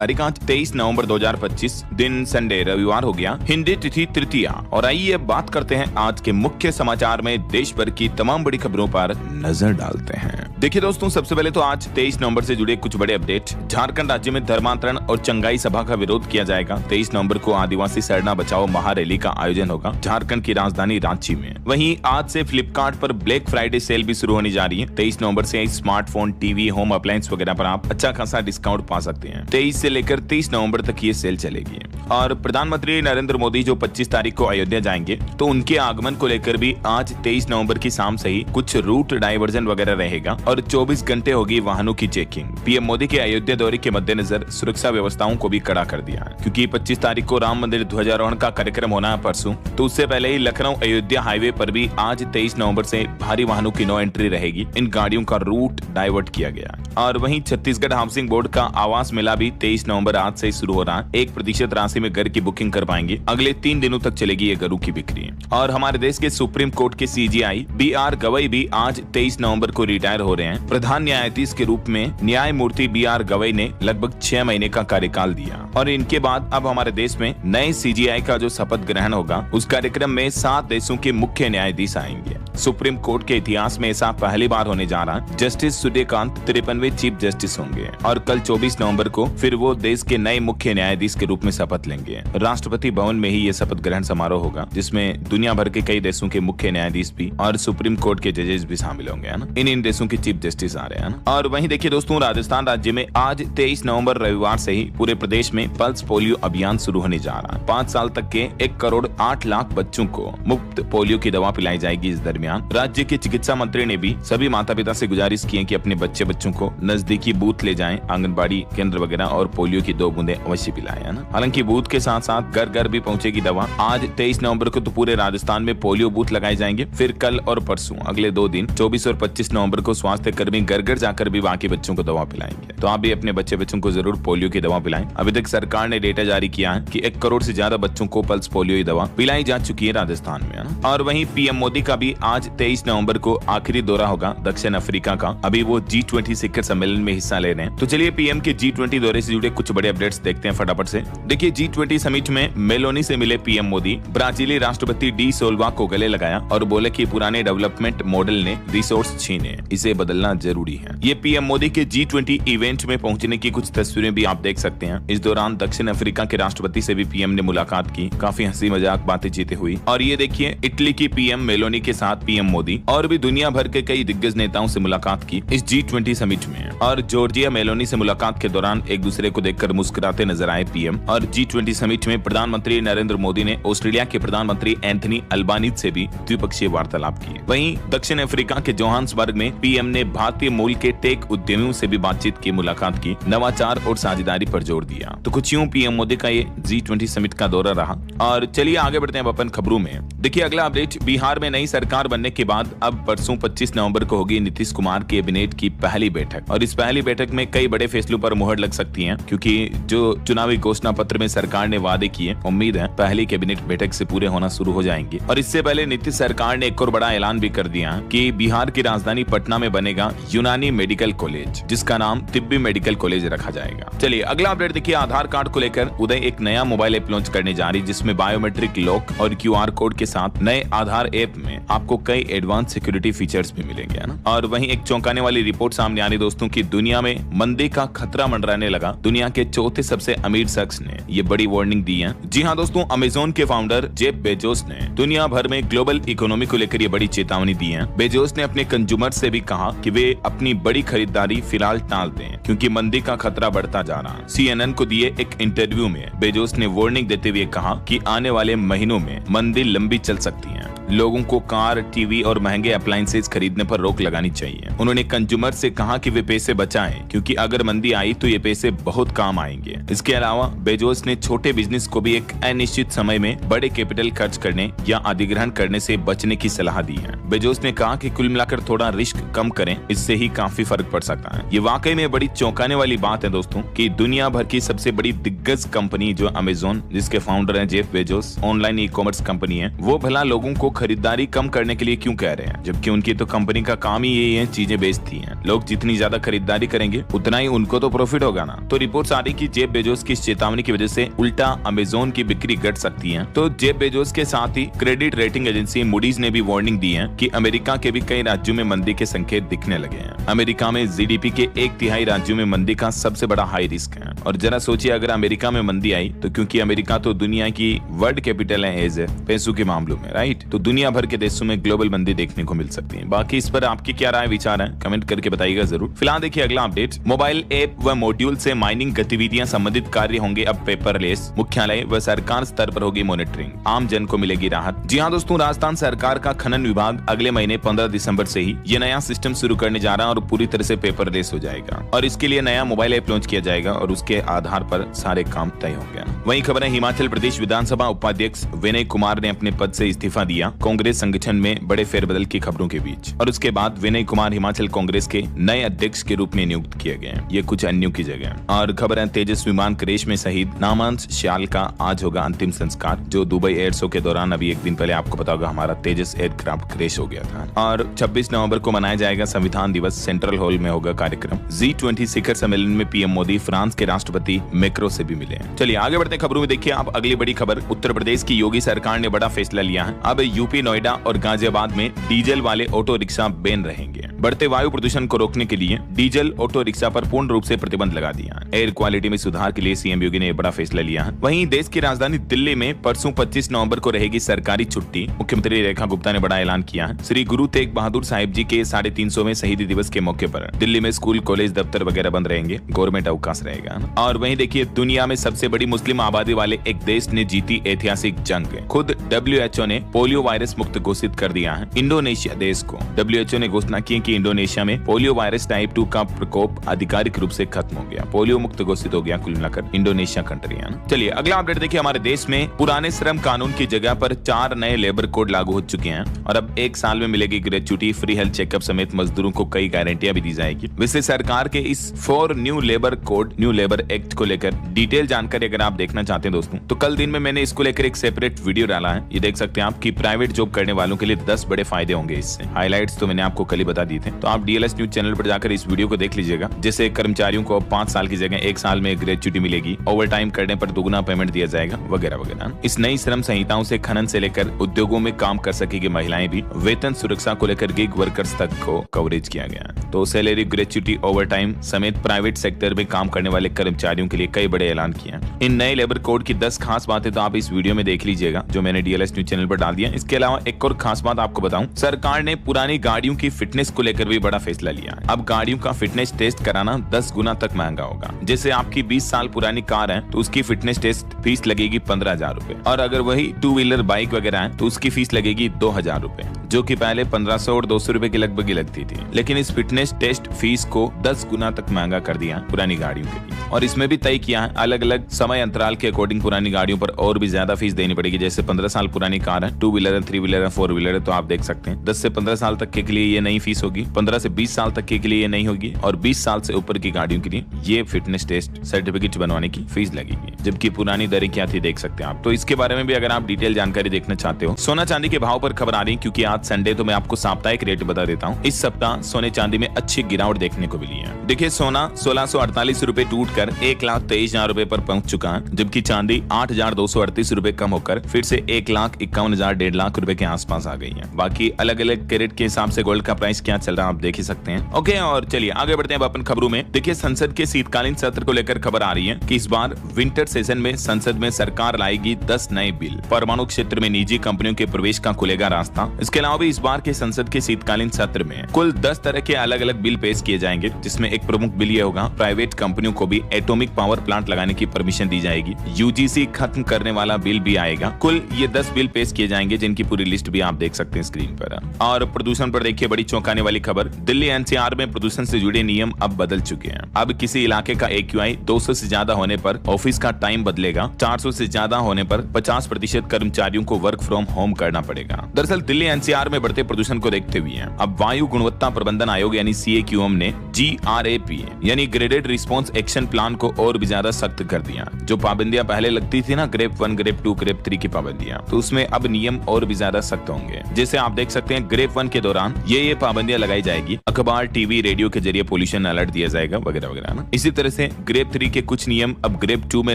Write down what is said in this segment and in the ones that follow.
तारीख आज 23 नवंबर 2025, दिन संडे रविवार हो गया, हिंदी तिथि तृतीया। और आइए बात करते हैं आज के मुख्य समाचार में देश भर की तमाम बड़ी खबरों पर नजर डालते हैं। देखिए दोस्तों, सबसे पहले तो आज 23 नवंबर से जुड़े कुछ बड़े अपडेट। झारखंड राज्य में धर्मांतरण और चंगाई सभा का विरोध किया जाएगा। 23 नवंबर को आदिवासी सरना बचाओ महारैली का आयोजन होगा झारखंड की राजधानी रांची में। वहीं आज से फ्लिपकार्ट पर ब्लैक फ्राइडे सेल भी शुरू होने जा रही है। 23 नवंबर से स्मार्टफोन, टीवी, होम अप्लायंस वगैरह पर आप अच्छा खासा डिस्काउंट पा सकते हैं। 23 से लेकर 30 नवंबर तक ये सेल चलेगी। और प्रधानमंत्री नरेंद्र मोदी जो 25 तारीख को अयोध्या जाएंगे, तो उनके आगमन को लेकर भी आज 23 नवंबर की शाम से ही कुछ रूट डाइवर्जन वगैरह रहेगा और 24 घंटे होगी वाहनों की चेकिंग। पीएम मोदी के अयोध्या दौरे के मद्देनजर सुरक्षा व्यवस्थाओं को भी कड़ा कर दिया है, क्योंकि 25 तारीख को राम मंदिर ध्वजारोहण का कार्यक्रम होना है परसों, तो उससे पहले ही लखनऊ अयोध्या हाईवे पर भी आज 23 नवंबर से भारी वाहनों की नो एंट्री रहेगी। इन गाड़ियों का रूट डाइवर्ट किया गया। और वहीं छत्तीसगढ़ हाउसिंग बोर्ड का आवास मेला भी 23 नवंबर आज से शुरू हो रहा है। 1% राशि में घर की बुकिंग कर पाएंगे। अगले 3 दिनों तक चलेगी ये घरों की बिक्री। और हमारे देश के सुप्रीम कोर्ट के सीजेआई बीआर गवई भी आज 23 नवंबर को रिटायर हो रहे हैं। प्रधान न्यायाधीश के रूप में न्यायमूर्ति बीआर गवई ने लगभग 6 महीने का कार्यकाल दिया। और इनके बाद अब हमारे देश में नए सीजेआई का जो शपथ ग्रहण होगा, उस कार्यक्रम में 7 देशों के मुख्य न्यायाधीश आएंगे। सुप्रीम कोर्ट के इतिहास में ऐसा पहली बार होने जा रहा है। जस्टिस सूर्यकांत 53वें चीफ जस्टिस होंगे और कल 24 नवंबर को फिर वो देश के नए मुख्य न्यायाधीश के रूप में शपथ लेंगे। राष्ट्रपति भवन में ही ये शपथ ग्रहण समारोह होगा, जिसमें दुनिया भर के कई देशों के मुख्य न्यायाधीश भी और सुप्रीम कोर्ट के जजेस भी शामिल होंगे, है ना। इन देशों के चीफ जस्टिस आ रहे हैं ना। और वहीं देखिए दोस्तों, राजस्थान राज्य में आज 23 नवंबर रविवार से ही पूरे प्रदेश में पल्स पोलियो अभियान शुरू होने जा रहा है। 5 साल तक के 1 करोड़ 8 लाख बच्चों को मुफ्त पोलियो की दवा पिलाई जाएगी। इस दरमियान राज्य के चिकित्सा मंत्री ने भी सभी माता पिता से गुजारिश की है कि अपने बच्चों को नजदीकी बूथ ले जाएं, आंगनबाड़ी केंद्र वगैरह, और पोलियो की 2 बूंदें अवश्य पिलाएं, है ना। हालांकि बूथ के साथ साथ घर घर भी पहुंचेगी दवा। आज 23 नवंबर को तो पूरे राजस्थान में पोलियो बूथ लगाए जाएंगे। फिर कल और परसों अगले 2 दिन 24 और 25 नवंबर को स्वास्थ्य कर्मी घर घर जाकर भी बाकी बच्चों को दवा पिलाएंगे। तो आप भी अपने बच्चों को जरूर पोलियो की दवा पिलाएं। अभी तक सरकार ने डेटा जारी किया है कि 1 करोड़ से ज्यादा बच्चों को पल्स पोलियो की दवा पिलाई जा चुकी है राजस्थान में, है ना। और वहीं पीएम मोदी का भी आज 23 नवंबर को आखिरी दौरा होगा दक्षिण अफ्रीका का। अभी वो G20 शिखर सम्मेलन में हिस्सा ले रहे हैं। तो चलिए पीएम के G20 दौरे से जुड़े कुछ बड़े अपडेट्स देखते हैं फटाफट से। देखिए, G20 समिट में मेलोनी से मिले पीएम मोदी। ब्राजीली राष्ट्रपति डी सोल्वा को गले लगाया और बोले कि पुराने डेवलपमेंट मॉडल ने रिसोर्स छीने, इसे बदलना जरूरी है। ये पीएम मोदी के G20 इवेंट में पहुंचने की कुछ तस्वीरें भी आप देख सकते हैं। इस दौरान दक्षिण अफ्रीका के राष्ट्रपति से भी पीएम ने मुलाकात की। काफी हंसी मजाक बातचीतें हुई। और ये देखिए, इटली की पीएम मेलोनी के साथ पीएम मोदी और भी दुनिया भर के कई दिग्गज नेताओं से मुलाकात की इस G20 समिट में। और जॉर्जिया मेलोनी से मुलाकात के दौरान एक दूसरे को देखकर मुस्कुराते नजर आए पीएम। और G20 समिट में प्रधानमंत्री नरेंद्र मोदी ने ऑस्ट्रेलिया के प्रधानमंत्री एंथनी अल्बानीज से भी द्विपक्षीय वार्तालाप की। वहीं दक्षिण अफ्रीका के जोहान्सबर्ग में पीएम ने भारतीय मूल के टेक उद्यमियों से भी बातचीत की, मुलाकात की, नवाचार और साझेदारी पर जोर दिया। तो कुछ यूं पीएम मोदी का ये G20 समिट का दौरा रहा। और चलिए आगे बढ़ते हैं अपन खबरों में। देखिए अगला अपडेट, बिहार में नई सरकार बनने के बाद अब परसों 25 नवंबर को होगी नीतीश कुमार कैबिनेट की पहली बैठक। और इस पहली बैठक में कई बड़े फैसलों पर मुहर लग सकती है, क्योंकि जो चुनावी घोषणा पत्र में सरकार ने वादे किए, उम्मीद है पहली कैबिनेट बैठक से पूरे होना शुरू हो जाएंगे। और इससे पहले नीतीश सरकार ने एक और बड़ा ऐलान भी कर दिया कि बिहार की राजधानी पटना में बनेगा यूनानी मेडिकल कॉलेज, जिसका नाम तिब्बी मेडिकल कॉलेज रखा जाएगा। चलिए अगला अपडेट देखिए, आधार कार्ड को लेकर उदय एक नया मोबाइल ऐप लॉन्च करने जा रही, जिसमें बायोमेट्रिक लॉक और QR कोड के साथ नए आधार ऐप में आपको कई एडवांस सिक्योरिटी फीचर्स भी मिलेंगे, है ना। और वहीं एक चौंकाने वाली रिपोर्ट सामने आ रही दोस्तों की दुनिया में मंदी का खतरा मंडराने लगा। दुनिया के 4थे सबसे अमीर शख्स ने ये बड़ी वार्निंग दी है। जी हाँ दोस्तों, अमेज़न के फाउंडर जेफ बेजोस ने दुनिया भर में ग्लोबल इकोनॉमी को लेकर ये बड़ी चेतावनी दी है। बेजोस ने अपने कंज्यूमर से भी कहा कि वे अपनी बड़ी खरीदारी फिलहाल टाल दें, क्योंकि मंदी का खतरा बढ़ता जा रहा है। CNN को दिए एक इंटरव्यू में बेजोस ने वार्निंग देते हुए कहा कि आने वाले महीनों में मंदी लंबी चल सकती है। लोगों को कार, टीवी और महंगे अप्लायंसेज खरीदने पर रोक लगानी चाहिए। उन्होंने कंज्यूमर से कहा कि वे पैसे बचाएं, क्योंकि अगर मंदी आई तो ये पैसे बहुत काम आएंगे। इसके अलावा बेजोस ने छोटे बिजनेस को भी एक अनिश्चित समय में बड़े कैपिटल खर्च करने या अधिग्रहण करने से बचने की सलाह दी है। बेजोस ने कहा कि कुल मिलाकर थोड़ा रिस्क कम करें, इससे ही काफी फर्क पड़ सकता है। ये वाकई में बड़ी चौंकाने वाली बात है दोस्तों कि दुनिया भर की सबसे बड़ी दिग्गज कंपनी जो अमेज़न, जिसके फाउंडर हैं Jeff Bezos, online e-commerce company है, वो भला लोगों को खरीदारी कम करने के लिए क्यों कह रहे हैं, जबकि उनकी तो कंपनी का काम ही यही है, चीजें बेचती हैं। लोग जितनी ज्यादा खरीदारी करेंगे उतना ही उनको तो प्रॉफिट होगा ना। तो रिपोर्ट्स आ रही कि जेफ बेजोस की चेतावनी की वजह से उल्टा अमेज़न की बिक्री घट सकती है। तो जेफ बेजोस के साथ ही क्रेडिट रेटिंग एजेंसी मूडीज ने भी वार्निंग दी है कि अमेरिका के भी कई राज्यों में मंदी के संकेत दिखने लगे हैं। अमेरिका में जीडीपी के 1/3 राज्यों में मंदी का सबसे बड़ा हाई रिस्क है। और जरा सोचिए अगर अमेरिका में मंदी आई तो, क्योंकि अमेरिका तो दुनिया की वर्ल्ड कैपिटल है एज पैसों के मामलों में, राइट, तो दुनिया भर के देशों में ग्लोबल मंदी देखने को मिल सकती है। बाकी इस पर आपकी क्या राय विचार है, कमेंट करके बताइएगा जरूर। फिलहाल देखिए अगला अपडेट, मोबाइल ऐप व मॉड्यूल से माइनिंग गतिविधियां संबंधित कार्य होंगे अब पेपरलेस, मुख्यालय व सरकार स्तर पर होगी मॉनिटरिंग, आम जन को मिलेगी राहत। जी हाँ दोस्तों, राजस्थान सरकार का खनन विभाग अगले महीने 15 दिसंबर से ही ये नया सिस्टम शुरू करने जा रहा है और पूरी तरह से पेपरलेस हो जाएगा और इसके लिए नया मोबाइल ऐप लॉन्च किया जाएगा और उसके आधार पर सारे काम तय होंगे। वहीं खबर है हिमाचल प्रदेश विधानसभा उपाध्यक्ष विनय कुमार ने अपने पद से इस्तीफा दिया, कांग्रेस संगठन में बड़े फेरबदल की खबरों के बीच, और उसके बाद विनय कुमार हिमाचल कांग्रेस के नए अध्यक्ष के रूप में नियुक्त किए गए। ये कुछ अन्यों की जगह। और खबर है तेजस विमान क्रैश में शहीद नामांश श्याल का आज होगा अंतिम संस्कार, जो दुबई एयर शो के दौरान अभी एक दिन पहले आपको पता होगा हमारा तेजस एयरक्राफ्ट क्रैश हो गया था। और 26 नवंबर को मनाया जाएगा संविधान दिवस, सेंट्रल हॉल में होगा कार्यक्रम। G20 शिखर सम्मेलन में पीएम मोदी फ्रांस के राष्ट्रपति मैक्रो से भी मिले। चलिए आगे बढ़ते खबरों में। देखिए आप अगली बड़ी खबर, उत्तर प्रदेश की योगी सरकार ने बड़ा फैसला लिया है। अब यूपी नोएडा और गाजियाबाद में डीजल वाले ऑटो रिक्शा बैन रहेंगे। बढ़ते वायु प्रदूषण को रोकने के लिए डीजल ऑटो रिक्शा पर पूर्ण रूप से प्रतिबंध लगा दिया है। एयर क्वालिटी में सुधार के लिए सीएम योगी ने बड़ा फैसला लिया है। वहीं देश की राजधानी दिल्ली में परसों 25 नवंबर को रहेगी सरकारी छुट्टी। मुख्यमंत्री रेखा गुप्ता ने बड़ा ऐलान किया है। श्री गुरु तेग बहादुर साहिब जी के 350वें शहीदी दिवस के मौके पर दिल्ली में स्कूल कॉलेज दफ्तर वगैरह बंद रहेंगे, गवर्नमेंट अवकाश रहेगा। और वहीं देखिए दुनिया में सबसे बड़ी मुस्लिम आबादी वाले एक देश ने जीती ऐतिहासिक जंग। खुद WHO ने पोलियो वायरस मुक्त घोषित कर दिया है इंडोनेशिया देश को। WHO ने घोषणा की कि इंडोनेशिया में पोलियो वायरस टाइप 2 का प्रकोप आधिकारिक रूप से खत्म हो गया, पोलियो मुक्त घोषित हो गया कुल मिलाकर इंडोनेशिया कंट्री है। चलिए अगला अपडेट देखिए, हमारे देश में पुराने श्रम कानून की जगह पर 4 नए लेबर कोड लागू हो चुके हैं और अब 1 साल में मिलेगी ग्रेच्युटी, फ्री हेल्थ चेकअप समेत मजदूरों को कई गारंटियां भी दी जाएगी। वैसे सरकार के इस 4 new labour code, new labour act को लेकर डिटेल जानकारी अगर आप देखना चाहते हैं दोस्तों, तो कल दिन में मैंने इसको लेकर एक सेपरेट वीडियो डाला है। ये देख सकते हैं आप कि प्राइवेट जॉब करने वालों के लिए 10 बड़े फायदे होंगे इससे। हाइलाइट्स तो मैंने आपको कल ही बता दिए थे, तो आप DLS न्यूज चैनल पर जाकर इस वीडियो को देख लीजिएगा। जैसे कर्मचारियों को 5 साल की जगह 1 साल में ग्रेच्युटी मिलेगी, ओवर टाइम करने पर दुगुना पेमेंट दिया जाएगा वगैरह वगैरह। इस नई श्रम संहिताओं से खनन से लेकर उद्योगों में काम कर सकेगी महिलाएं भी। वेतन सुरक्षा को लेकर गिग वर्कर्स तक को कवरेज किया गया। तो सैलरी, ग्रेच्युटी, ओवर टाइम समेत प्राइवेट सेक्टर में काम करने वाले कर्मचारियों के लिए कई बड़े ऐलान किए हैं। इन नए लेबर कोड की 10 खास बातें तो आप इस वीडियो में देख लीजिएगा जो मैंने DLS न्यूज चैनल पर डाल दिया। इसके अलावा एक और खास बात आपको बताऊं, सरकार ने पुरानी गाड़ियों की फिटनेस को लेकर भी बड़ा फैसला लिया है। अब गाड़ियों का फिटनेस टेस्ट कराना 10 गुना तक महंगा होगा। जैसे आपकी 20 साल पुरानी कार है तो उसकी फिटनेस टेस्ट फीस लगेगी 15,000 रुपए, और अगर वही 2 व्हीलर बाइक वगैरह है तो उसकी फीस लगेगी 2,000 रुपए, जो कि पहले 1500 और 200 रुपए के लगभग ही लगती थी। लेकिन इस फिटनेस टेस्ट फीस को 10 गुना तक महंगा कर दिया पुरानी गाड़ियों के लिए। और इसमें भी तय किया है अलग अलग समय अंतराल के अकॉर्डिंग पुरानी गाड़ियों पर और भी ज्यादा फीस देनी पड़ेगी। जैसे 15 साल पुरानी कार है, 2 व्हीलर है, 3 व्हीलर है, 4 व्हीलर है, तो आप देख सकते हैं 10 से 15 साल तक के लिए ये नई फीस होगी, 15 से 20 साल तक के लिए ये नहीं होगी, और 20 साल से ऊपर की गाड़ियों के लिए ये फिटनेस टेस्ट सर्टिफिकेट बनवाने की फीस लगेगी। जबकि पुरानी दरें क्या थी देख सकते हैं आप। तो इसके बारे में भी अगर आप डिटेल जानकारी देखना चाहते हो। सोना चांदी के भाव पर खबर आ रही है, क्योंकि आज संडे तो मैं आपको साप्ताहिक रेट बता देता हूँ। इस सप्ताह सोने चांदी में अच्छी गिरावट देखने को मिली है। देखिए सोना 1648 रुपए टूट कर 1,23,000 रुपए पर पहुंच चुका है, जबकि चांदी 8,238 रुपए कम होकर फिर से 1,51,000 1.5 लाख रुपए के आसपास आ गई है। बाकी अलग अलग कैरेट के हिसाब से गोल्ड का प्राइस क्या चल रहा है आप देख ही सकते हैं। ओके, और चलिए आगे बढ़ते हैं अपन खबरों में। देखिए संसद के शीतकालीन सत्र को लेकर खबर आ रही है कि इस बार विंटर सेशन में संसद में सरकार लाएगी 10 नए बिल। परमाणु क्षेत्र में निजी कंपनियों के प्रवेश का खुलेगा रास्ता। इसके अलावा भी इस बार के संसद के शीतकालीन सत्र में कुल 10 तरह के अलग अलग बिल पेश किए जाएंगे, जिसमें एक प्रमुख बिल ये होगा, प्राइवेट कंपनियों को भी एटॉमिक पावर प्लांट लगाने की परमिशन दी जाएगी। UGC खत्म करने वाला बिल भी आएगा। कुल ये 10 बिल पेश किए जाएंगे, जिनकी पूरी लिस्ट भी आप देख सकते हैं स्क्रीन पर। और प्रदूषण पर देखिए बड़ी चौंकाने वाली खबर, दिल्ली NCR में प्रदूषण से जुड़े नियम अब बदल चुके हैं। अब किसी इलाके का AQI 200 से ज्यादा होने पर ऑफिस का टाइम बदलेगा। 400 से ज्यादा होने पर 50% कर्मचारियों को वर्क फ्रॉम होम करना पड़ेगा। दरअसल दिल्ली NCR में बढ़ते प्रदूषण को देखते हुए अब वायु गुणवत्ता प्रबंधन आयोग यानी CAQM ने GRAP यानी ग्रेडेड रिस्पॉन्स एक्शन प्लान को और भी ज्यादा सख्त कर दिया। जो पाबंदियां पहले लगती थी ना, ग्रेप 1, ग्रेप 2, ग्रेप 3 की पाबंदियां, तो उसमें अब नियम और और भी ज्यादा सख्त होंगे। जैसे आप देख सकते हैं ग्रेप 1 के दौरान ये पाबंदियां लगाई जाएगी, अखबार, टीवी, रेडियो के जरिए पोल्यूशन अलर्ट दिया जाएगा वगैरह वगैरह ना। इसी तरह से ग्रेप 3 के कुछ नियम अब ग्रेप 2 में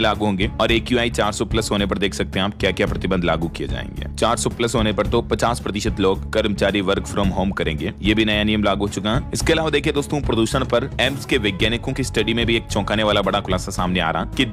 लागू होंगे और AQI 400 प्लस होने पर देख सकते हैं आप क्या क्या प्रतिबंध लागू किए जाएंगे। 400 प्लस होने पर तो 50% लोग कर्मचारी वर्क फ्रॉम होम करेंगे, ये भी नया नियम लागू हो चुका है। इसके अलावा देखिए दोस्तों, प्रदूषण पर एम्स के वैज्ञानिकों की स्टडी में भी एक चौंकाने वाला बड़ा खुलासा सामने आ रहा कि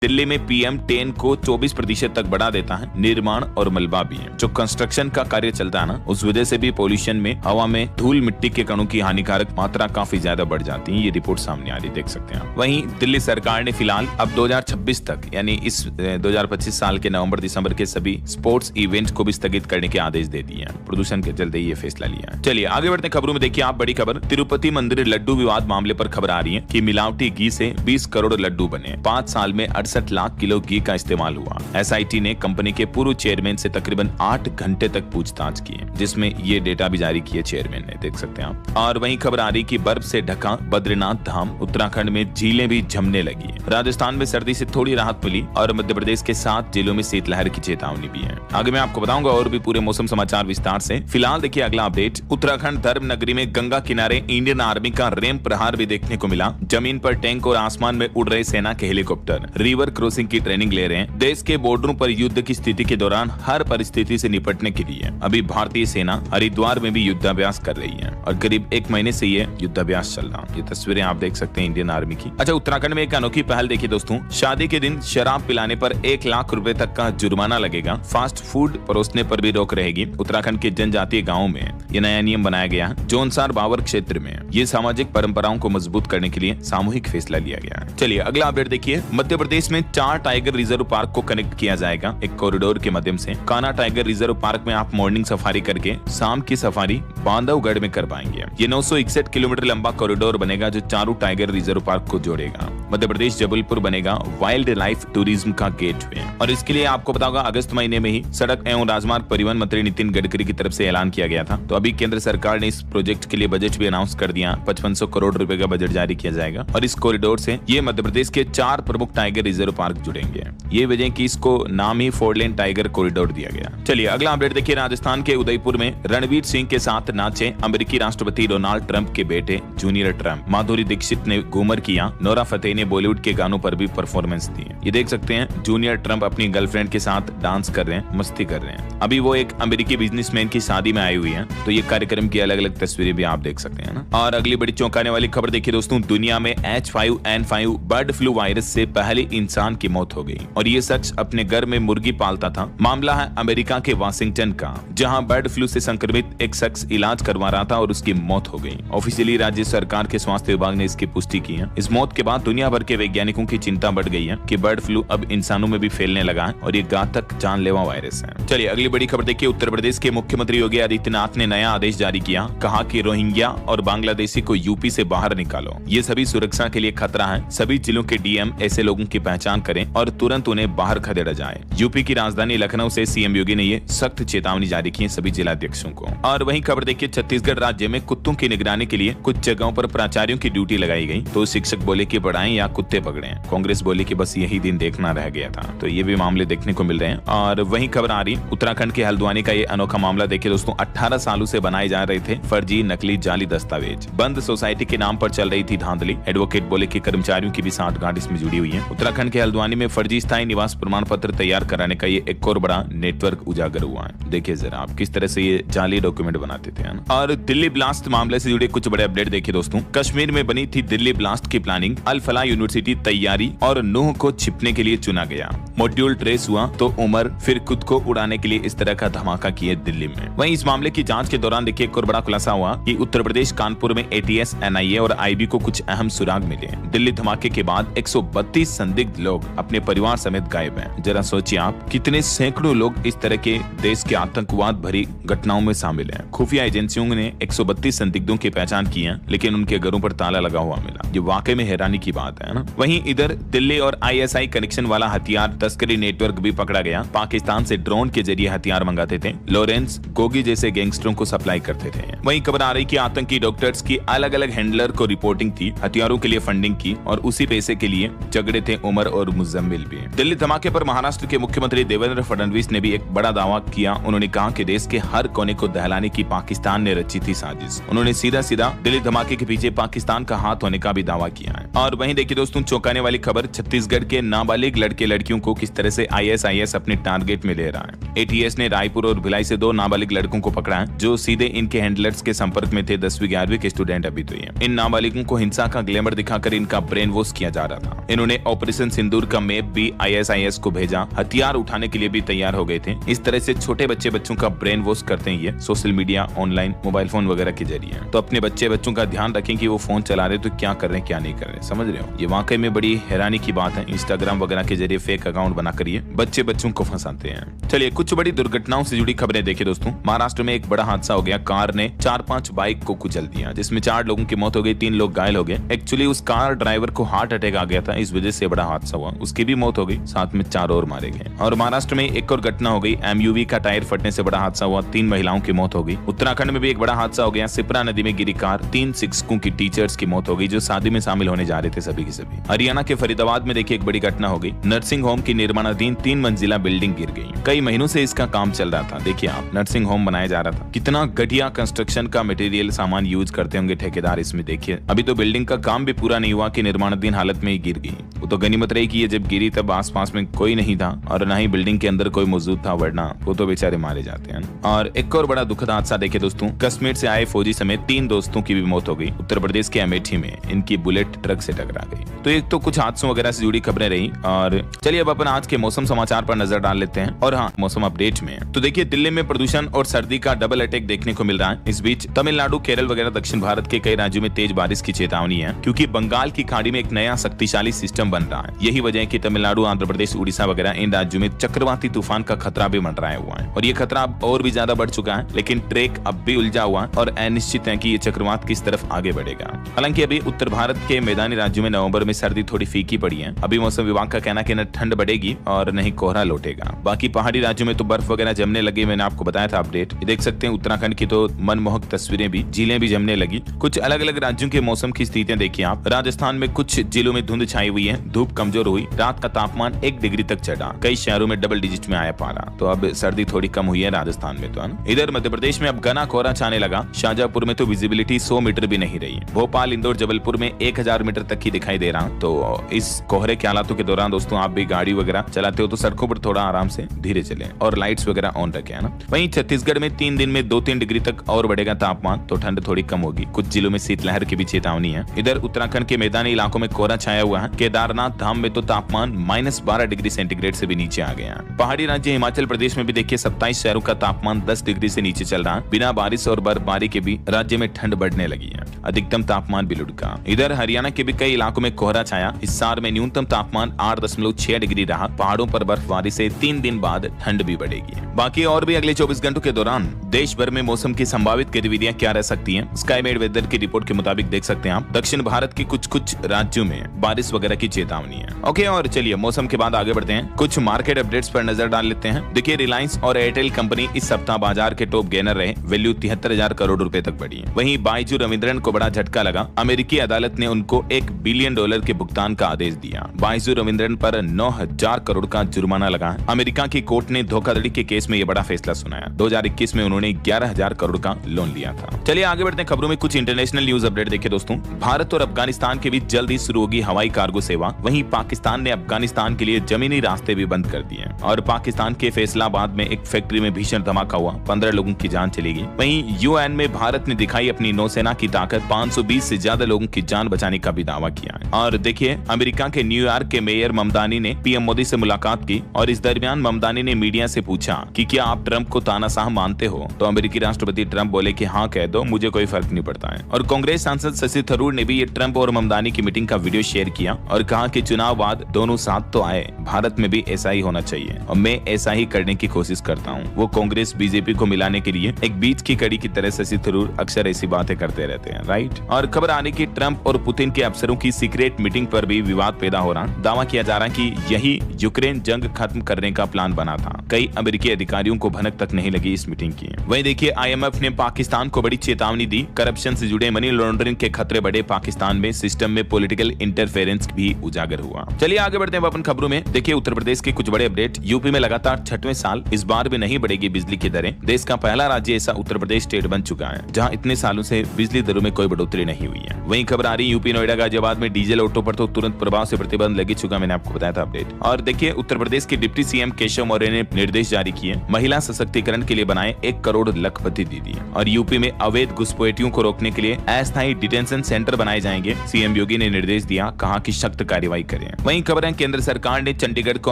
दिल्ली में PM10 को 24% तक बढ़ा देता है। निर्माण और मलबा भी है, जो कंस्ट्रक्शन का कार्य चलता है ना, उस वजह से भी पोल्यूशन में हवा में धूल मिट्टी के कणों की हानिकारक मात्रा काफी ज्यादा बढ़ जाती है। ये रिपोर्ट सामने आ रही देख सकते हैं। वहीं दिल्ली सरकार ने फिलहाल अब 2026 तक यानी इस 2025 साल के नवंबर दिसंबर के सभी स्पोर्ट्स इवेंट को भी स्थगित करने के आदेश दे दिए हैं। प्रदूषण के चलते ये फैसला लिया है। चलिए आगे बढ़ते खबरों में। देखिए आप बड़ी खबर, तिरुपति मंदिर लड्डू विवाद मामले पर खबर आ रही है कि मिलावटी घी से 20 करोड़ लड्डू बने। 5 साल में 68 लाख किलो घी का इस्तेमाल हुआ। SIT ने कंपनी के पूर्व चेयरमैन से तकरीबन 8 घंटे तक पूछताछ की है, जिसमें ये डेटा भी जारी किया चेयरमैन ने, देख सकते हैं आप। और वहीं खबर आ रही कि बर्फ से ढका बद्रीनाथ धाम, उत्तराखंड में झीलें भी जमने लगी है। राजस्थान में सर्दी से थोड़ी राहत मिली और मध्य प्रदेश के 7 जिलों में शीतलहर की चेतावनी भी है। आगे मैं आपको बताऊंगा और भी पूरे मौसम समाचार विस्तार से। फिलहाल देखिए अगला अपडेट, उत्तराखंड धर्म नगरी में गंगा किनारे इंडियन आर्मी का रैंप प्रहार भी देखने को मिला। जमीन पर टैंक और आसमान में उड़ रहे सेना के हेलीकॉप्टर रिवर क्रॉसिंग की ट्रेनिंग ले रहे हैं। देश के बॉर्डरों पर युद्ध की स्थिति के दौरान हर परिस्थिति से निपटने के लिए अभी भारतीय सेना हरिद्वार में भी युद्धाभ्यास कर रही है और करीब 1 महीने से ये युद्धाभ्यास चल रहा है। ये तस्वीरें आप देख सकते हैं इंडियन आर्मी की। अच्छा, उत्तराखंड में एक अनोखी पहल देखिए दोस्तों, शादी के दिन शराब पिलाने पर 1 लाख रुपए तक का जुर्माना लगेगा। फास्ट फूड परोसने पर भी रोक रहेगी। उत्तराखंड के जनजातीय गाँव में ये नया नियम बनाया गया है। जोनसार बावर क्षेत्र में ये सामाजिक परंपराओं को मजबूत करने के लिए सामूहिक फैसला लिया गया है। चलिए अगला अपडेट देखिए, मध्य प्रदेश में 4 टाइगर रिजर्व पार्क को कनेक्ट किया जाएगा एक कॉरिडोर के माध्यम से। कान्हा टाइगर रिजर्व पार्क में आप मॉर्निंग सफारी करके शाम की सफारी बांधवगढ़ में कर पाएंगे। ये 961 किलोमीटर लंबा कॉरिडोर बनेगा जो चारों टाइगर रिजर्व पार्क को जोड़ेगा। मध्य प्रदेश जबलपुर बनेगा वाइल्ड लाइफ टूरिज्म का गेटवे और इसके लिए आपको बताऊंगा अगस्त महीने में ही सड़क एवं राजमार्ग परिवहन मंत्री नितिन गडकरी की तरफ से ऐलान किया गया था। तो अभी केंद्र सरकार ने इस प्रोजेक्ट के लिए बजट भी अनाउंस कर दिया। 5500 करोड़ रुपए का बजट जारी किया जाएगा और इस कॉरिडोर से ये मध्य प्रदेश के 4 प्रमुख टाइगर रिजर्व पार्क जुड़ेंगे। ये वजह कि इसको नाम ही 4 लेन टाइगर कॉरिडोर दिया गया। चलिए अगला अपडेट देखिए, राजस्थान के उदयपुर में रणवीर सिंह के साथ नाचे अमेरिकी राष्ट्रपति डोनाल्ड ट्रंप के बेटे जूनियर ट्रंप। माधुरी दीक्षित ने घूमर किया। नोरा फतेही ने बॉलीवुड के गानों पर भी परफॉर्मेंस दी। ये देख सकते हैं जूनियर ट्रंप अपनी गर्लफ्रेंड के साथ डांस कर रहे हैं, मस्ती कर रहे हैं। अभी वो एक अमेरिकी बिजनेसमैन की शादी में आई हुई है, तो ये कार्यक्रम की अलग अलग तस्वीरें भी आप देख सकते हैं ना। और अगली बड़ी चौंकाने वाली खबर देखिए दोस्तों, दुनिया में H5N5 बर्ड फ्लू वायरस से पहले इंसान की मौत हो गई और ये शख्स अपने घर में मुर्गी पालता था। मामला है अमेरिका के वाशिंगटन का, जहां बर्ड फ्लू से संक्रमित एक शख्स इलाज करवा रहा था और उसकी मौत हो गई। ऑफिशियली राज्य सरकार के स्वास्थ्य विभाग ने इसकी पुष्टि की है। इस मौत के बाद दुनिया भर के वैज्ञानिकों की चिंता बढ़ गई है कि बर्ड फ्लू अब इंसानों में भी फैलने लगा है और ये घातक जानलेवा वायरस है। चलिए अगली बड़ी खबर देखिए, उत्तर प्रदेश के मुख्यमंत्री योगी आदित्यनाथ ने नया आदेश जारी किया। कहा कि रोहिंग्या और बांग्लादेशी को यूपी से बाहर निकालो, ये सभी सुरक्षा के लिए खतरा है। सभी जिलों के DM ऐसे लोगों की पहचान करें और तुरंत उन्हें बाहर खदेड़ा जाए। यूपी की राजधानी लखनऊ से CM योगी ने ये सख्त चेतावनी जारी की है सभी जिलाध्यक्षों को। और वहीं खबर देखिए, छत्तीसगढ़ राज्य में कुत्तों की निगरानी के लिए कुछ जगहों पर प्राचार्यों की ड्यूटी लगाई गई। तो शिक्षक बोले कि पढ़ाएं या कुत्ते पकड़ें। कांग्रेस बोले कि बस यही दिन देखना रह गया था। तो ये भी मामले देखने को मिल रहे हैं। और वहीं खबर आ रही उत्तराखंड के हल्द्वानी का ये अनोखा मामला देखिए दोस्तों, 18 सालों से बनाए जा रहे थे फर्जी नकली जाली दस्तावेज। बंद सोसाइटी के नाम पर चल रही थी धांधली। एडवोकेट बोले कि कर्मचारियों की भी सांठगांठ इसमें जुड़ी हुई है। उत्तराखंड के हल्द्वानी में फर्जी स्थायी निवास प्रमाण पत्र तैयार कराने का ये एक और बड़ा नेटवर्क उजागर हुआ है। देखिए जरा आप किस तरह से ये जाली डॉक्यूमेंट बनाते थे। और दिल्ली ब्लास्ट मामले से जुड़े कुछ बड़े अपडेट देखिए दोस्तों, कश्मीर में बनी थी दिल्ली ब्लास्ट की प्लानिंग। अल फलाह यूनिवर्सिटी तैयारी और नूह को छिपने के लिए चुना गया। मॉड्यूल ट्रेस हुआ तो उमर फिर खुद को उड़ाने के लिए इस तरह का धमाका किए दिल्ली में। वहीं इस मामले की जांच के दौरान देखिए एक और बड़ा खुलासा हुआ कि उत्तर प्रदेश कानपुर में ATS, NIA और IB को कुछ अहम सुराग मिले। दिल्ली धमाके के बाद 132 संदिग्ध लोग अपने परिवार समेत गायब हैं। जरा सोचिए आप, कितने सैकड़ों लोग इस तरह के देश के आतंकवाद भरी घटनाओं में शामिल हैं। खुफिया एजेंसियों ने 132 संदिग्धों की पहचान की है, लेकिन उनके घरों पर ताला लगा हुआ मिला। ये वाकई में हैरानी की बात है ना। वहीं इधर दिल्ली और ISI कनेक्शन वाला हथियार तस्करी नेटवर्क भी पकड़ा गया। पाकिस्तान से ड्रोन के जरिए हथियार मंगाते थे। लॉरेंस गोगी जैसे गैंगस्टरों को सप्लाई करते थे। वहीं खबर आ रही कि आतंकी डॉक्टर्स की अलग अलग हैंडलर को रिपोर्टिंग थी, हथियारों के लिए फंडिंग की और उसी पैसे के लिए झगड़े थे उमर और मुजम्मिल भी। दिल्ली धमाके पर महाराष्ट्र के मुख्यमंत्री देवेंद्र फडणवीस ने भी एक बड़ा दावा किया। उन्होंने कहा कि देश के हर कोने को दहलाने की पाकिस्तान ने रची थी साजिश। उन्होंने सीधा सीधा दिल्ली धमाके के पीछे पाकिस्तान का हाथ होने का भी दावा किया है। और वहीं देखिए दोस्तों, चौंकाने वाली खबर, छत्तीसगढ़ के नाबालिग लड़के लड़कियों को किस तरह से आईएसआईएस अपने टारगेट में ले रहा है। एटीएस ने रायपुर और भिलाई से 2 नाबालिग लड़कों को पकड़ा है जो सीधे इनके हैंडलर्स के संपर्क में थे। 10वीं 11वीं के स्टूडेंट अभी तो ये। इन नाबालिगों को हिंसा का ग्लैमर दिखाकर इनका ब्रेन वॉश किया जा रहा था। इन्होंने ऑपरेशन सिंदूर का मैप भी आईएसआईएस को भेजा, हथियार उठाने के लिए भी तैयार हो गए थे। इस तरह से छोटे बच्चों का ब्रेन वॉश करते हैं ये social media, online, mobile phone वगैरह के जरिए। तो अपने बच्चों का ध्यान रखें कि वो फोन चला रहे तो क्या कर रहे हैं क्या नहीं कर रहे, समझ रहे हो। ये वाकई में बड़ी हैरानी की बात है। इंस्टाग्राम वगैरह के जरिए फेक अकाउंट बनाकर ये बच्चों को फंसाते हैं। चलिए कुछ बड़ी दुर्घटनाओं से जुड़ी खबरें देखिए दोस्तों। महाराष्ट्र में एक बड़ा हादसा हो गया। कार ने 4-5 बाइक को कुचल दिया, जिसमें 4 लोगों की मौत हो गई, 3 लोग घायल हो गए। एक्चुअली उस कार ड्राइवर को हार्ट अटैक आ गया था, इस वजह से बड़ा हादसा हुआ। उसकी भी मौत हो गई, साथ में 4 और मारे गए। और महाराष्ट्र में एक और घटना हो गई। एमयूवी का टायर फटने से बड़ा हादसा हुआ, 3 महिलाओं की मौत हो गई। उत्तराखंड में भी एक बड़ा हादसा हो गया। सिपरा नदी में गिरी कार, 3 शिक्षकों की टीचर्स की मौत हो गई जो शादी में शामिल होने जा रहे थे सभी के सभी। हरियाणा के फरीदाबाद में देखिए एक बड़ी घटना हो गई। नर्सिंग होम की निर्माणाधीन 3 मंजिला बिल्डिंग गिर गई। कई महीनों से इसका काम चल रहा था। देखिए आप, नर्सिंग होम बनाया जा रहा था। कितना घटिया कंस्ट्रक्शन का मटेरियल सामान यूज करते होंगे ठेकेदार इसमें। देखिए अभी तो बिल्डिंग का काम भी पूरा नहीं हुआ कि निर्माणाधीन हालत में ही गिर गई। वो तो गनीमत रही कि ये जब गिरी तब आसपास में कोई नहीं था और न ही बिल्डिंग के अंदर कोई मौजूद था, वरना वो तो बेचारे मारे जाते हैं। और एक और बड़ा दुखद हादसा देखिए दोस्तों, कश्मीर से आए फौजी समेत 3 दोस्तों की भी मौत हो गई। उत्तर प्रदेश के अमेठी में इनकी बुलेट ट्रक से टकरा गई। तो एक तो कुछ हादसों वगैरह से जुड़ी खबरें रही। और चलिए अब अपन आज के मौसम समाचार पर नजर डाल लेते हैं। और हाँ, मौसम अपडेट में तो देखिए दिल्ली में प्रदूषण और सर्दी का डबल अटैक देखने को मिल रहा है। इस बीच तमिलनाडु, केरल वगैरह दक्षिण भारत के कई राज्यों में तेज बारिश की चेतावनी है, क्योंकि बंगाल की खाड़ी में एक नया शक्तिशाली सिस्टम बन रहा है। यही वजह है कि तमिलनाडु, आंध्र प्रदेश, उड़ीसा वगैरह इन राज्यों में चक्रवाती तूफान का खतरा भी मंडराया हुआ है। और ये खतरा अब और भी ज्यादा बढ़ चुका है, लेकिन ट्रैक अब भी उलझा हुआ है और अनिश्चित है कि ये चक्रवात किस तरफ आगे बढ़ेगा। हालांकि अभी उत्तर भारत के मैदानी राज्यों में नवंबर में सर्दी थोड़ी फीकी पड़ी है। अभी मौसम विभाग का कहना है कि न ठंड बढ़ेगी और न ही कोहरा लौटेगा। बाकी पहाड़ी राज्यों में तो बर्फ वगैरह जमने लगी। मैंने आपको बताया था अपडेट। देख सकते हैं उत्तराखंड की तो मनमोहक तस्वीरें भी, झीलें भी जमने लगी। कुछ अलग अलग राज्यों के मौसम की स्थितियां देखिए आप। राजस्थान में कुछ जिलों में धुंध छाई हुई है, धूप कमजोर हुई, रात का तापमान 1 डिग्री तक चढ़ा, कई शहरों में डबल डिजिट में आया पारा। तो अब सर्दी थोड़ी कम हुई है राजस्थान में तो, है ना। इधर मध्य प्रदेश में अब घना कोहरा छाने लगा। शाहजहांपुर में तो विजिबिलिटी 100 मीटर भी नहीं रही। भोपाल, इंदौर, जबलपुर में 1000 मीटर तक ही दिखाई दे रहा। तो इस कोहरे के हालातों के दौरान दोस्तों आप भी गाड़ी वगैरह चलाते हो तो सड़कों पर थोड़ा आराम से धीरे चलें और लाइट्स वगैरह ऑन रखें, है ना। वहीं छत्तीसगढ़ में 3 दिन में 2-3 डिग्री तक और बढ़ेगा तापमान, तो ठंड थोड़ी कम होगी। कुछ जिलों में शीतलहर की भी चेतावनी है। इधर उत्तराखंड के मैदानी इलाकों में कोहरा छाया हुआ है। केदारनाथ धाम में तो तापमान -12 डिग्री सेंटीग्रेड से भी नीचे आ गया। पहाड़ी राज्य हिमाचल प्रदेश में भी देखिए 27 शहरों का तापमान 10 डिग्री से नीचे चल रहा है। बिना बारिश और बर्फबारी के भी राज्य में ठंड बढ़ने लगी है। अधिकतम तापमान भी लुढ़का। इधर हरियाणा के भी कई इलाकों में कोहरा छाया। हिसार में न्यूनतम तापमान 8.6 डिग्री रहा। पहाड़ों पर बर्फबारी से 3 दिन बाद ठंड भी बढ़ेगी। बाकी और भी अगले 24 घंटों के दौरान देश भर में मौसम की संभावित गतिविधियां क्या रह सकती हैं, स्काईमेड वेदर की रिपोर्ट के मुताबिक देख सकते हैं आप। दक्षिण भारत के कुछ राज्यों में बारिश वगैरह की चेतावनी है। ओके, और चलिए मौसम के बाद आगे बढ़ते हैं। कुछ मार्केट अपडेट्स पर नजर डाल लेते हैं। देखिए रिलायंस और एयरटेल कंपनी इस सप्ताह बाजार के टॉप गेनर रहे। वैल्यू 73,000 करोड़ रुपए तक बढ़ी है। वहीं बाइजू रविंद्रन को बड़ा झटका लगा। अमेरिकी अदालत ने उनको $1 बिलियन के भुगतान का आदेश दिया। बाइजू रविंद्रन पर 9,000 करोड़ का जुर्माना लगा। अमेरिका की कोर्ट ने धोखाधड़ी के केस में यह बड़ा फैसला सुनाया। 2021 में उन्होंने 11,000 करोड़ का लोन लिया था। चलिए आगे बढ़ते हैं खबरों में। कुछ इंटरनेशनल न्यूज अपडेट देखिए दोस्तों। भारत और अफगानिस्तान के बीच जल्द ही शुरू होगी हवाई कार्गो सेवा। वहीं पाकिस्तान ने अफगानिस्तान के लिए जमीनी रास्ते भी बंद कर दिए। और पाकिस्तान के फैसलाबाद में एक फैक्ट्री में भीषण धमाका हुआ, 15 लोगों की जान चली गई। वहीं यूएन में भारत ने दिखाई अपनी नौसेना की ताकत, 520 से ज्यादा लोगों की जान बचाने का भी दावा किया है। और देखिए अमेरिका के न्यूयॉर्क के मेयर ममदानी ने पीएम मोदी से मुलाकात की और इस दरमियान ममदानी ने मीडिया से पूछा कि क्या आप ट्रंप को तानाशाह मानते हो। तो अमेरिकी राष्ट्रपति ट्रंप बोले कि हाँ कह दो, मुझे कोई फर्क नहीं पड़ता है। और कांग्रेस सांसद शशि थरूर ने भी ये ट्रंप और ममदानी की मीटिंग का वीडियो शेयर किया और कहा कि चुनाव बाद दोनों साथ तो आए, भारत में भी ऐसा ही होना चाहिए और मैं ऐसा ही करने की कोशिश करता हूँ। वो कांग्रेस बीजेपी को मिलाने के लिए एक बीच की कड़ी की तरह शशि थरूर अक्सर ऐसी बातें करते रहते हैं, राइट। और खबर आने की ट्रंप और पुतिन के अफसरों की सीक्रेट मीटिंग पर भी विवाद पैदा हो रहा। दावा किया जा रहा कि यही यूक्रेन जंग खत्म करने का प्लान बना था। कई अमेरिकी अधिकारियों को भनक तक नहीं लगी इस मीटिंग की। वहीं देखिए IMF ने पाकिस्तान को बड़ी चेतावनी दी। करप्शन से जुड़े मनी लॉन्ड्रिंग के खतरे बढ़े। पाकिस्तान में सिस्टम में पॉलिटिकल इंटरफेरेंस भी उजागर हुआ। चलिए आगे बढ़ते हैं अपन खबरों में। देखिए उत्तर प्रदेश के कुछ बड़े अपडेट। यूपी में लगातार 6वें साल इस बार भी नहीं बढ़ेगी बिजली की दरें। देश का पहला राज्य ऐसा उत्तर प्रदेश स्टेट बन चुका है जहां इतने सालों से बिजली दरों में कोई बढ़ोतरी नहीं हुई है। वहीं खबर आ रही यूपी नोएडा गाजियाबाद में डीजल ऑटो पर तो तुरंत प्रभाव से प्रतिबंध लगी चुका, मैंने आपको बताया था अपडेट। और देखिए उत्तर प्रदेश के डिप्टी सीएम केशव मौर्य ने निर्देश जारी किए। महिला सशक्तिकरण के लिए बनाए 1 करोड़ लखपति दीदी। और यूपी में अवैध घुसपैठियों को रोकने के लिए अस्थायी डिटेंशन सेंटर बनाए जाएंगे। सीएम योगी ने निर्देश दिया, कहा कि सख्त कार्रवाई करें। वहीं खबर है केंद्र सरकार ने चंडीगढ़ को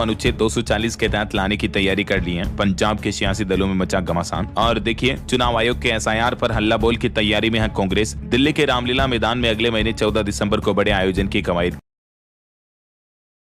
अनुच्छेद 240 के तहत लाने की तैयारी कर ली है। पंजाब के सियासी दलों में मचा घमासान। और देखिए चुनाव आयोग के SIR पर हल्ला बोल की तैयारी में है कांग्रेस। दिल्ली के रामलीला मैदान में अगले महीने 14 दिसंबर को बड़े आयोजन की कवायद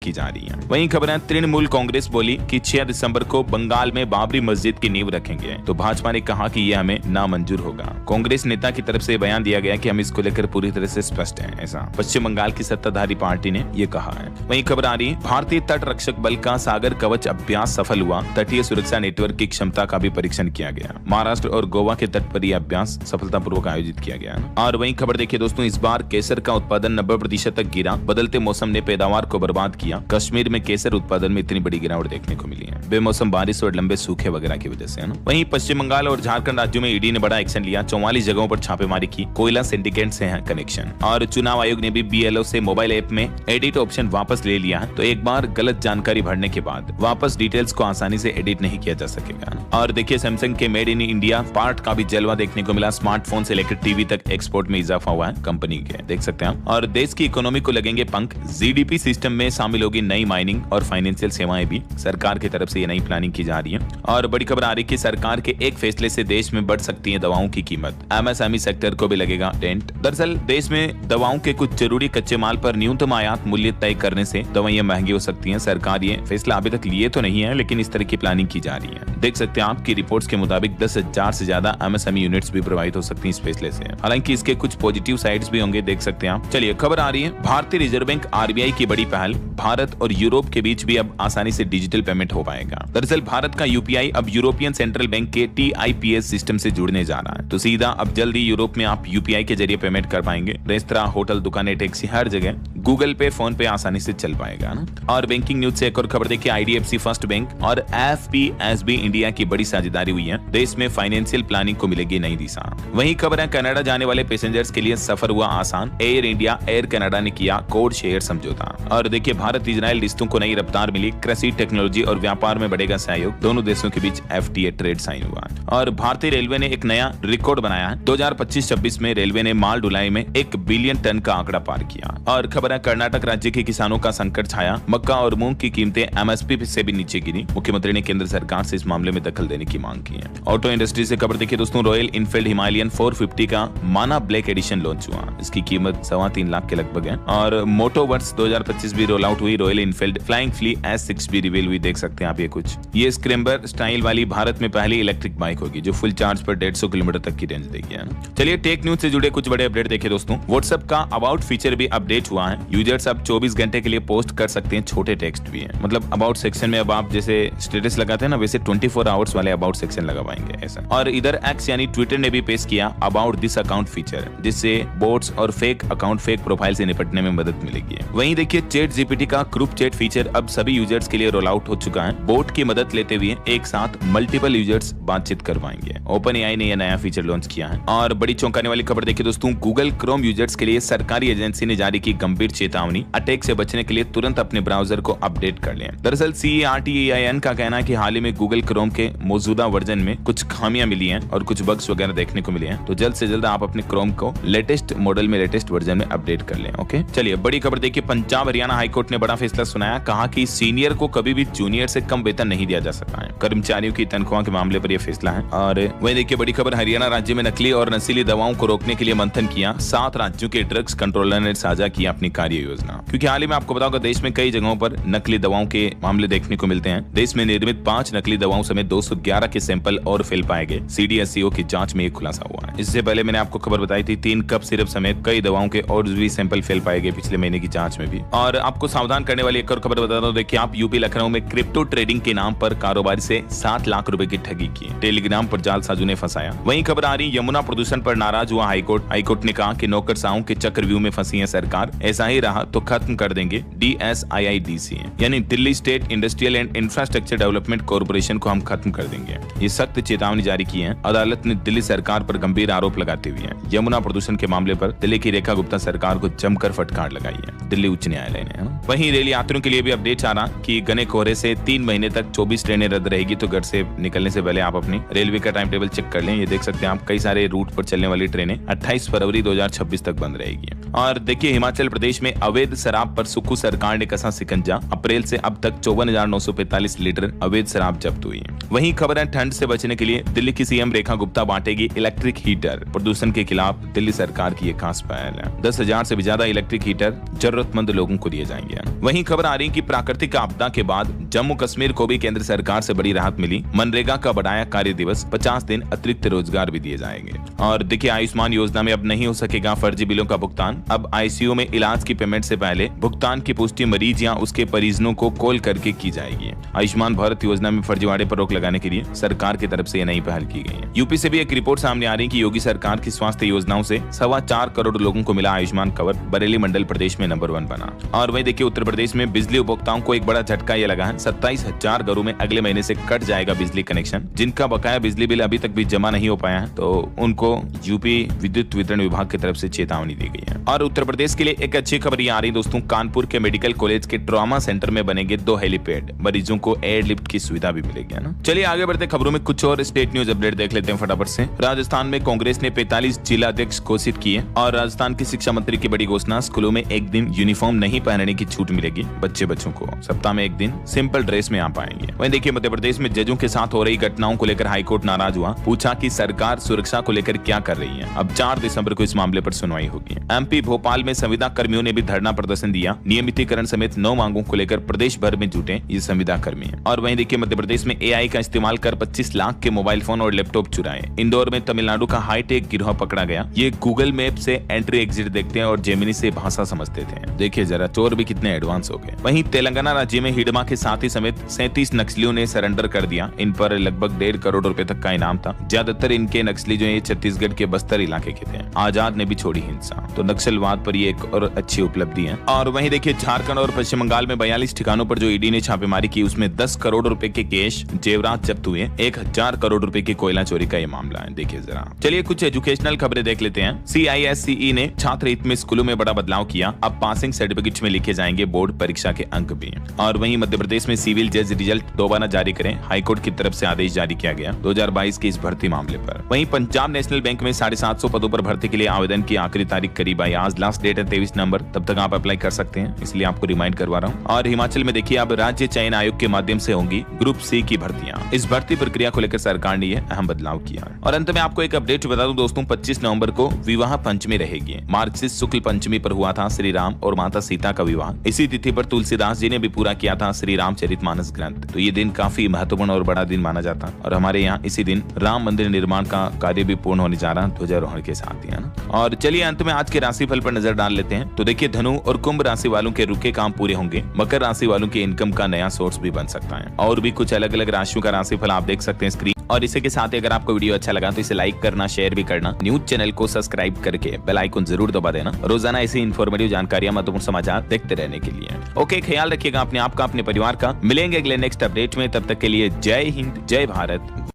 की जा रही है। वहीं खबरें तृणमूल कांग्रेस बोली कि 6 दिसंबर को बंगाल में बाबरी मस्जिद की नींव रखेंगे, तो भाजपा ने कहा कि यह हमें नामंजूर होगा। कांग्रेस नेता की तरफ से बयान दिया गया कि हम इसको लेकर पूरी तरह से स्पष्ट हैं, ऐसा पश्चिम बंगाल की सत्ताधारी पार्टी ने यह कहा है। वहीं खबर आ रही भारतीय तट रक्षक बल का सागर कवच अभ्यास सफल हुआ। तटीय सुरक्षा नेटवर्क की क्षमता का भी परीक्षण किया गया। महाराष्ट्र और गोवा के तट पर यह अभ्यास सफलतापूर्वक आयोजित किया गया। और वहीं खबर देखिए दोस्तों, इस बार केसर का उत्पादन 90% तक गिरा। बदलते मौसम ने पैदावार को बर्बाद किया। कश्मीर में केसर उत्पादन में इतनी बड़ी गिरावट देखने को मिली है, बेमौसम बारिश और लंबे सूखे वगैरह की वजह से, है ना। वहीं पश्चिम बंगाल और झारखंड राज्यों में ईडी ने बड़ा एक्शन लिया। 44 जगहों पर छापेमारी की। कोयला सिंडिकेट से है कनेक्शन। और चुनाव आयोग ने भी BLO से मोबाइल ऐप में एडिट ऑप्शन वापस ले लिया है, तो एक बार गलत जानकारी भरने के बाद वापस डिटेल्स को आसानी से एडिट नहीं किया जा सकेगा। और देखिए सैमसंग के मेड इन इंडिया पार्ट का भी जलवा देखने को मिला। स्मार्टफोन से लेकर टीवी तक एक्सपोर्ट में इजाफा हुआ है कंपनी के, देख सकते हैं। और देश की इकोनॉमी को लगेंगे पंख। GDP सिस्टम में शामिल होगी नई माइनिंग और फाइनेंशियल सेवाएं भी। सरकार की तरफ से ये नई प्लानिंग की जा रही है। और बड़ी खबर आ रही है कि सरकार के एक फैसले से देश में बढ़ सकती है दवाओं की कीमत। MSME सेक्टर को भी लगेगा डेंट। दरअसल देश में दवाओं के कुछ जरूरी कच्चे माल पर न्यूनतम आयात मूल्य तय करने से दवाइयां महंगी हो सकती हैं। सरकार ये फैसला अभी तक लिए तो नहीं है, लेकिन इस तरह की प्लानिंग की जा रही है। देख सकते हैं आपकी रिपोर्ट्स के मुताबिक 10,000 से ज्यादा MSME यूनिट्स भी प्रभावित हो सकती हैं इस फैसले से। हालांकि इसके कुछ पॉजिटिव साइड्स भी होंगे, देख सकते हैं आप। चलिए खबर आ रही है भारतीय रिजर्व बैंक RBI की बड़ी पहल। भारत और यूरोप के बीच भी अब आसानी से डिजिटल पेमेंट हो पाएगा। दरअसल भारत का UPI अब यूरोपियन सेंट्रल बैंक के TIPS सिस्टम से जुड़ने जा रहा है, तो सीधा अब जल्दी यूरोप में आप UPI के जरिए पेमेंट कर पाएंगे। रेस्तरां, होटल, दुकानें, टैक्सी, हर जगह गूगल पे, फोन पे आसानी से चल पाएगा ना। और बैंकिंग न्यूज से एक और खबर देखिए, IDFC फर्स्ट बैंक और FPSB इंडिया की बड़ी साझेदारी हुई है। देश में फाइनेंशियल प्लानिंग को मिलेगी नई दिशा। वहीं खबर है कनाडा जाने वाले पैसेंजर्स के लिए सफर हुआ आसान। एयर इंडिया, एयर कनाडा ने किया कोड शेयर समझौता। और देखिए भारत इजराइल रिश्तों को नई रफ्तार मिली। कृषि, टेक्नोलॉजी और व्यापार में बढ़ेगा सहयोग। दोनों देशों के बीच FTA ट्रेड साइन हुआ। और भारतीय रेलवे ने एक नया रिकॉर्ड बनाया है। 2025-26 में रेलवे ने माल ढुलाई में 1 बिलियन टन का आंकड़ा पार किया। और खबर है कर्नाटक राज्य के किसानों का संकट छाया। मक्का और मूंग की कीमतें MSP से भी नीचे गिरी। मुख्यमंत्री ने केंद्र सरकार से इस मामले में दखल देने की मांग की है। ऑटो इंडस्ट्री से खबर देखिए दोस्तों, रॉयल इनफील्ड हिमालयन 450 का माना ब्लैक एडिशन लॉन्च हुआ। इसकी कीमत 3.25 लाख के लगभग है। और मोटो वर्ष 2025 भी रोल आउट हुई। Royal Enfield Flying Flea S6 भी रिवील हुई, देख सकते हैं आप। ये कुछ ये स्क्रैम्बर स्टाइल वाली भारत में पहली इलेक्ट्रिक बाइक होगी जो फुल चार्ज पर 150 किलोमीटर तक की रेंज देगी, है ना। चलिए टेक न्यूज से जुड़े कुछ बड़े अपडेट देखिए दोस्तों। व्हाट्सएप का अबाउट फीचर भी अपडेट हुआ है। यूजर्स अब 24 घंटे के लिए पोस्ट कर सकते हैं। छोटे टेक्स्ट भी है, मतलब अबाउट सेक्शन में अब आप जैसे स्टेटस लगाते हैं ना, वैसे 24 आवर्स वाले अबाउट सेक्शन लगा पाएंगे ऐसा। और इधर X यानी ट्विटर ने भी पेश किया अबाउट दिस अकाउंट फीचर, जिससे बोट्स और फेक अकाउंट, फेक प्रोफाइल से निपटने में मदद मिलेगी। वहीं देखिए चैट GPT का ग्रुप चैट फीचर अब सभी यूजर्स के लिए रोल आउट हो चुका है। बोट की मदद लेते हुए एक साथ मल्टीपल यूजर्स बातचीत कर पाएंगे। OpenAI ने यह नया फीचर लॉन्च किया है। और बड़ी चौंकाने वाली खबर देखिए दोस्तों, गूगल क्रोम यूजर्स के लिए सरकारी एजेंसी ने जारी की गंभीर चेतावनी। अटैक से बचने के लिए तुरंत अपने ब्राउजर को अपडेट कर लें। दरअसल CERT-EIN का कहना है कि हाल ही में गूगल क्रोम के मौजूदा वर्जन में कुछ खामियां मिली हैं और कुछ बग्स वगैरह देखने को मिले हैं, तो जल्द से जल्द आप अपने क्रोम को लेटेस्ट मॉडल में, लेटेस्ट वर्जन में अपडेट कर लें। ओके, चलिए बड़ी खबर देखिए, पंजाब हरियाणा हाईकोर्ट ने बड़ा फैसला सुनाया। कहा कि सीनियर को कभी भी जूनियर से कम वेतन नहीं दिया जा सकता है। कर्मचारियों की तनख्वाह के मामले पर यह फैसला है। और वहीं देखिए बड़ी खबर, हरियाणा राज्य में नकली और नशीली दवाओं को रोकने के लिए मंथन किया। 7 राज्यों के ड्रग्स कंट्रोलर ने साझा किया अपनी कार्य योजना। क्योंकि हाल ही में आपको बताऊंगा देश में कई जगहों पर नकली दवाओं के मामले देखने को मिलते हैं। देश में निर्मित 5 नकली दवाओं समेत 211 के सैंपल और फेल पाए गए। CDSCO की जांच में एक खुलासा हुआ है। इससे पहले मैंने आपको खबर बताई थी 3 कप सिरप समेत कई दवाओं के और भी सैंपल फेल पाए गए पिछले महीने की जांच में भी। और आपको सावधान करने वाली एक और खबर बता दूं, देखिए आप यूपी लखनऊ में क्रिप्टो ट्रेडिंग के नाम पर कारोबारी से 7 लाख रुपए की ठगी की। टेलीग्राम पर जालसाजों ने फंसाया। वहीं खबर आ रही, यमुना प्रदूषण पर नाराज हुआ हाईकोर्ट ने कहा कि नौकरशाहों के चक्रव्यूह में फंसी है सरकार, ऐसा ही रहा तो खत्म कर देंगे DSIIDC यानी Delhi state industrial and infrastructure development corporation को हम खत्म कर देंगे। ये सख्त चेतावनी जारी की है। अदालत ने दिल्ली सरकार पर गंभीर आरोप लगाते हुए यमुना प्रदूषण के मामले पर दिल्ली की रेखा गुप्ता सरकार को जमकर फटकार लगाई है दिल्ली उच्च न्यायालय ने। वहीं रेल यात्रियों के लिए भी अपडेट आ रहा कि घने कोहरे से 3 महीने तक 24 ट्रेनें रद्द रहेगी। तो घर से निकलने से पहले आप अपनी रेलवे का टाइम टेबल चेक कर लें। ये देख सकते हैं आप, कई सारे रूट पर चलने वाली ट्रेनें 28 फरवरी 2026 तक बंद रहेगी। और देखिए हिमाचल प्रदेश में अवैध शराब पर सुक्खू सरकार ने कसा शिकंजा। अप्रैल से अब तक 54,945 लीटर अवैध शराब जब्त हुई है। वहीं खबर है, ठंड से बचने के लिए दिल्ली की CM Rekha Gupta बांटेगी electric heater. प्रदूषण के खिलाफ दिल्ली सरकार की एक खास पहल है। 10,000 से भी ज्यादा इलेक्ट्रिक हीटर जरूरतमंद लोगों को दिए जाएंगे। वहीं खबर आ रही कि प्राकृतिक आपदा के बाद जम्मू कश्मीर को भी केंद्र सरकार से बड़ी राहत मिली। मनरेगा का बढ़ाया कार्य दिवस, 50 दिन अतिरिक्त रोजगार भी दिए जाएंगे। और देखिए आयुष्मान योजना में अब नहीं हो सकेगा फर्जी बिलों का भुगतान। अब ICU में इलाज की पेमेंट से पहले भुगतान की पुष्टि मरीज या उसके परिजनों को कॉल करके की जाएगी। आयुष्मान भारत योजना में फर्जीवाड़े पर रोक लगाने के लिए सरकार की तरफ से यह नई पहल की गई है। यूपी से भी एक रिपोर्ट सामने आ रही कि योगी सरकार की स्वास्थ्य योजनाओं से 4.25 करोड़ लोगों को मिला आयुष्मान कवर। बरेली मंडल प्रदेश में नंबर 1 बना। और वहीं देखिए उत्तर प्रदेश में बिजली उपभोक्ताओं को एक बड़ा झटका ये लगा है। 27,000 घरों में अगले महीने से कट जाएगा बिजली कनेक्शन। जिनका बकाया बिजली बिल अभी तक भी जमा नहीं हो पाया है तो उनको यूपी विद्युत वितरण विभाग की तरफ से चेतावनी दी गई है। और उत्तर प्रदेश के लिए एक अच्छी खबर ये आ रही दोस्तों, कानपुर के मेडिकल कॉलेज के ट्रॉमा सेंटर में बनेंगे 2 हेलीपैड। मरीजों को एयरलिफ्ट की सुविधा भी मिलेगी ना। चलिए आगे बढ़ते खबरों में कुछ और स्टेट न्यूज अपडेट देख लेते हैं फटाफट से। राजस्थान में कांग्रेस ने 45 जिला अध्यक्ष घोषित किए। और राजस्थान की शिक्षा मंत्री की बड़ी घोषणा, स्कूलों में एक दिन यूनिफॉर्म नहीं पहनने की छूट मिलेगी। बच्चों को सप्ताह में एक दिन सिंपल ड्रेस में आ पाएंगे। वहीं देखिए मध्य प्रदेश में जजों के साथ हो रही घटनाओं को लेकर हाईकोर्ट नाराज हुआ। पूछा कि सरकार सुरक्षा को लेकर क्या कर रही है। अब 4 दिसंबर को इस मामले पर सुनवाई होगी। MP भोपाल में संविदा कर्मियों ने भी धरना प्रदर्शन दिया। नियमितीकरण समेत 9 मांगों को लेकर प्रदेश भर में जुटे ये संविदा कर्मी हैं। और वहीं देखिए मध्य प्रदेश में AI का इस्तेमाल कर 25 लाख के मोबाइल फोन और लैपटॉप चुराए। इंदौर में तमिलनाडु का हाईटेक गिरोह पकड़ा गया। ये गूगल मैप से एंट्री एग्जिट देखते हैं और जेमिनी से भाषा समझते थे। देखिए जरा चोर भी कितने एडवांस हो गए। वहीं तेलंगाना राज्य में हिडमा के साथी समेत 37 नक्सलियों ने सरेंडर कर दिया। इन पर लगभग 1.5 करोड़ रुपए तक का इनाम था। ज्यादातर इनके नक्सली जो है छत्तीसगढ़ के बस्तर इलाके के थे। आजाद ने भी छोड़ी हिंसा, तो नक्सलवाद पर ये एक और अच्छी उपलब्धि है। और वहीं देखिए झारखंड और पश्चिम बंगाल में 42 ठिकानों पर जो ईडी ने छापेमारी की उसमें 10 करोड़ रुपए के कैश जेवरात जब्त हुए। 1000 करोड़ रुपए की कोयला चोरी का ये मामला है। देखिए जरा चलिए कुछ एजुकेशनल खबरें देख लेते हैं। CISCE ने छात्र हित में स्कूलों में बड़ा बदलाव किया। अब पासिंग सर्टिफिकेट में लिखे जाएंगे बोर्ड परीक्षा के अंक भी। और वहीं मध्य प्रदेश में सिविल जज रिजल्ट दोबारा जारी करें, हाईकोर्ट की तरफ से आदेश जारी किया गया 2022 के इस भर्ती मामले पर। वहीं पंजाब नेशनल बैंक में 750 पदों पर भर्ती के लिए आवेदन की आखिरी तारीख करीब आई। आज लास्ट डेट है 23 नवंबर, तब तक आप अप्लाई कर सकते हैं, इसलिए आपको रिमाइंड करवा रहा हूँ। और हिमाचल में देखिए अब राज्य चयन आयोग के माध्यम से होंगी ग्रुप C की भर्तियां। इस भर्ती प्रक्रिया को लेकर सरकार ने यह अहम बदलाव किया। और अंत में आपको एक अपडेट बता दूं दोस्तों, 25 नवंबर को विवाह पंचमी रहेगी। मार्च से शुक्ल पंचमी पर हुआ था श्री राम और माता सीता का विवाह। इसी तिथि पर तुलसीदास जी ने भी पूरा किया था श्री रामचरितमानस ग्रंथ। तो ये दिन काफी महत्वपूर्ण और बड़ा दिन माना जाता है। और हमारे यहाँ इसी दिन राम मंदिर निर्माण का कार्य भी पूर्ण होने जा रहा है ध्वजारोहण के साथ ही, है ना। और चलिए अंत में आज के राशिफल पर नजर डाल लेते हैं। तो देखिए धनु और कुंभ राशि वालों के रुके काम पूरे होंगे। मकर राशि वालों के इनकम का नया सोर्स भी बन सकता है। और भी कुछ अलग अलग राशियों का राशिफल आप देख सकते हैं स्क्रीन। और इसी के साथ ही अगर आपको वीडियो अच्छा लगा तो इसे लाइक करना, शेयर भी करना, न्यूज चैनल को सब्सक्राइब करके बेल आइकन जरूर दबा देना। रोजाना ऐसी इन्फॉर्मेटिव जानकारियां, महत्वपूर्ण समाचार देखते रहने के लिए। ओके, ख्याल रखिएगा अपने आप का, अपने परिवार का। मिलेंगे अगले नेक्स्ट अपडेट में, तब तक के लिए जय हिंद, जय भारत।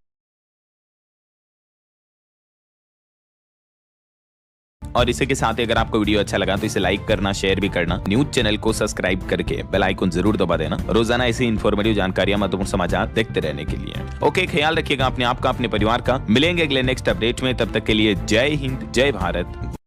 और इसी के साथ ही अगर आपको वीडियो अच्छा लगा तो इसे लाइक करना, शेयर भी करना, न्यूज चैनल को सब्सक्राइब करके बेल आइकन जरूर दबा देना। रोजाना ऐसी इन्फॉर्मेटिव जानकारियां, महत्वपूर्ण समाचार देखते रहने के लिए। ओके, ख्याल रखिएगा अपने आप का, अपने परिवार का। मिलेंगे अगले नेक्स्ट अपडेट में, तब तक के लिए जय हिंद, जय भारत।